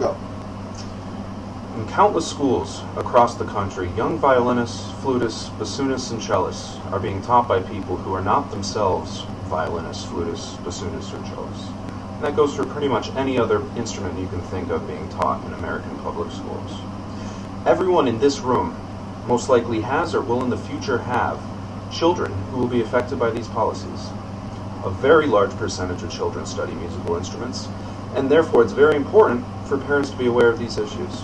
Go. In countless schools across the country, young violinists, flutists, bassoonists, and cellists are being taught by people who are not themselves violinists, flutists, bassoonists, or cellists. And that goes for pretty much any other instrument you can think of being taught in American public schools. Everyone in this room most likely has or will in the future have children who will be affected by these policies. A very large percentage of children study musical instruments, and therefore it's very important for parents to be aware of these issues.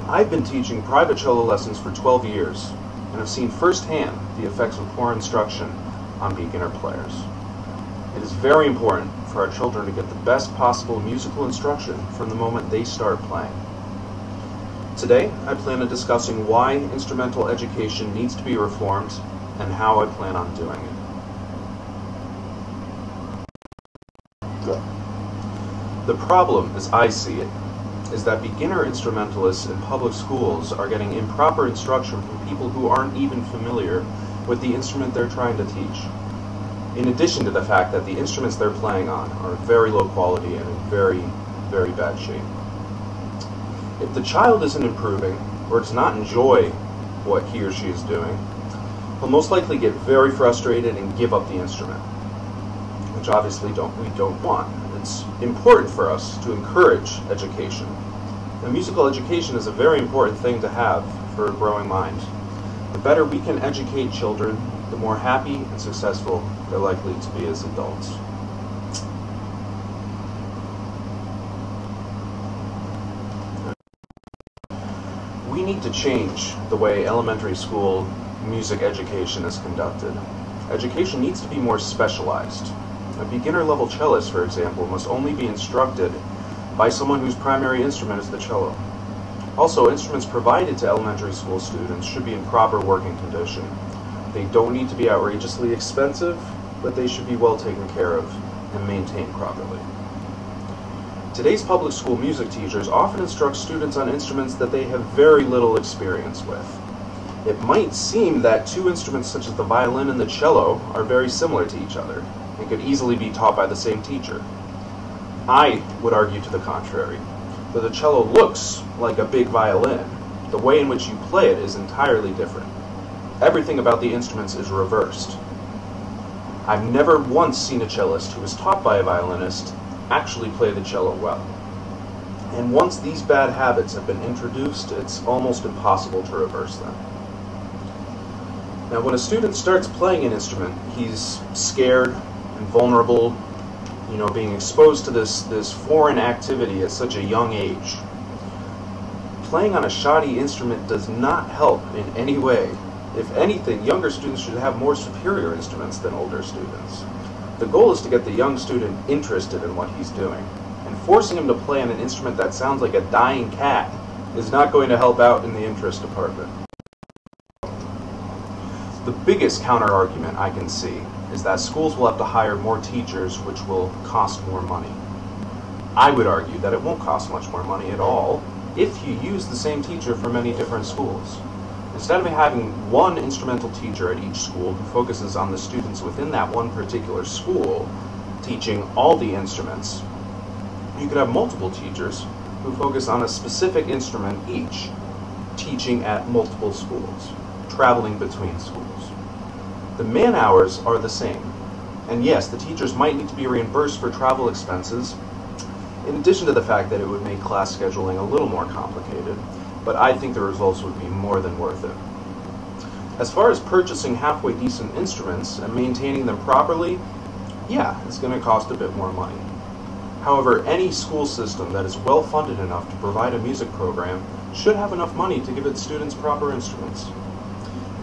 I've been teaching private cello lessons for 12 years and have seen firsthand the effects of poor instruction on beginner players. It is very important for our children to get the best possible musical instruction from the moment they start playing. Today, I plan on discussing why instrumental education needs to be reformed and how I plan on doing it. Go. The problem, as I see it, is that beginner instrumentalists in public schools are getting improper instruction from people who aren't even familiar with the instrument they're trying to teach. In addition to the fact that the instruments they're playing on are very low quality and in very, very bad shape. If the child isn't improving or does not enjoy what he or she is doing, he'll most likely get very frustrated and give up the instrument, which obviously we don't want. It's important for us to encourage education. And musical education is a very important thing to have for a growing mind. The better we can educate children, the more happy and successful they're likely to be as adults. We need to change the way elementary school music education is conducted. Education needs to be more specialized. A beginner-level cellist, for example, must only be instructed by someone whose primary instrument is the cello. Also, instruments provided to elementary school students should be in proper working condition. They don't need to be outrageously expensive, but they should be well taken care of and maintained properly. Today's public school music teachers often instruct students on instruments that they have very little experience with. It might seem that two instruments such as the violin and the cello are very similar to each other and could easily be taught by the same teacher. I would argue to the contrary. Though the cello looks like a big violin, the way in which you play it is entirely different. Everything about the instruments is reversed. I've never once seen a cellist who was taught by a violinist actually play the cello well. And once these bad habits have been introduced, it's almost impossible to reverse them. Now, when a student starts playing an instrument, he's scared and vulnerable, being exposed to this foreign activity at such a young age. Playing on a shoddy instrument does not help in any way. If anything, younger students should have more superior instruments than older students. The goal is to get the young student interested in what he's doing, and forcing him to play on an instrument that sounds like a dying cat is not going to help out in the interest department. The biggest counter-argument I can see is that schools will have to hire more teachers, which will cost more money. I would argue that it won't cost much more money at all if you use the same teacher for many different schools. Instead of having one instrumental teacher at each school who focuses on the students within that one particular school, teaching all the instruments, you could have multiple teachers who focus on a specific instrument each, teaching at multiple schools, traveling between schools. The man hours are the same, and yes, the teachers might need to be reimbursed for travel expenses, in addition to the fact that it would make class scheduling a little more complicated, but I think the results would be more than worth it. As far as purchasing halfway decent instruments and maintaining them properly, yeah, it's going to cost a bit more money. However, any school system that is well funded enough to provide a music program should have enough money to give its students proper instruments.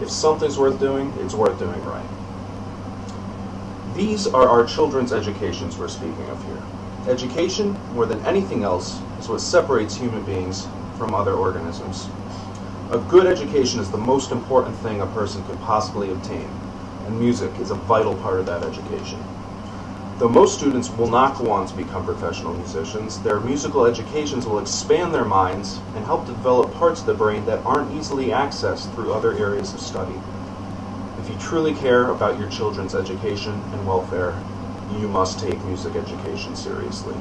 If something's worth doing, it's worth doing right. These are our children's educations we're speaking of here. Education, more than anything else, is what separates human beings from other organisms. A good education is the most important thing a person could possibly obtain, and music is a vital part of that education. Though most students will not go on to become professional musicians, their musical educations will expand their minds and help develop parts of the brain that aren't easily accessed through other areas of study. If you truly care about your children's education and welfare, you must take music education seriously.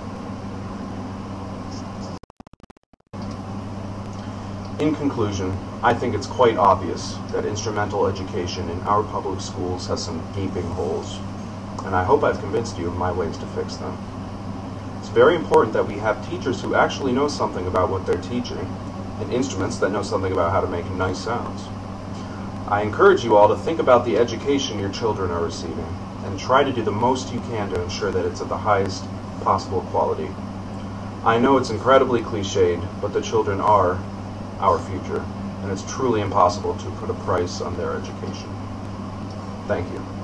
In conclusion, I think it's quite obvious that instrumental education in our public schools has some gaping holes, and I hope I've convinced you of my ways to fix them. It's very important that we have teachers who actually know something about what they're teaching, and instruments that know something about how to make nice sounds. I encourage you all to think about the education your children are receiving, and try to do the most you can to ensure that it's at the highest possible quality. I know it's incredibly cliched, but the children are our future, and it's truly impossible to put a price on their education. Thank you.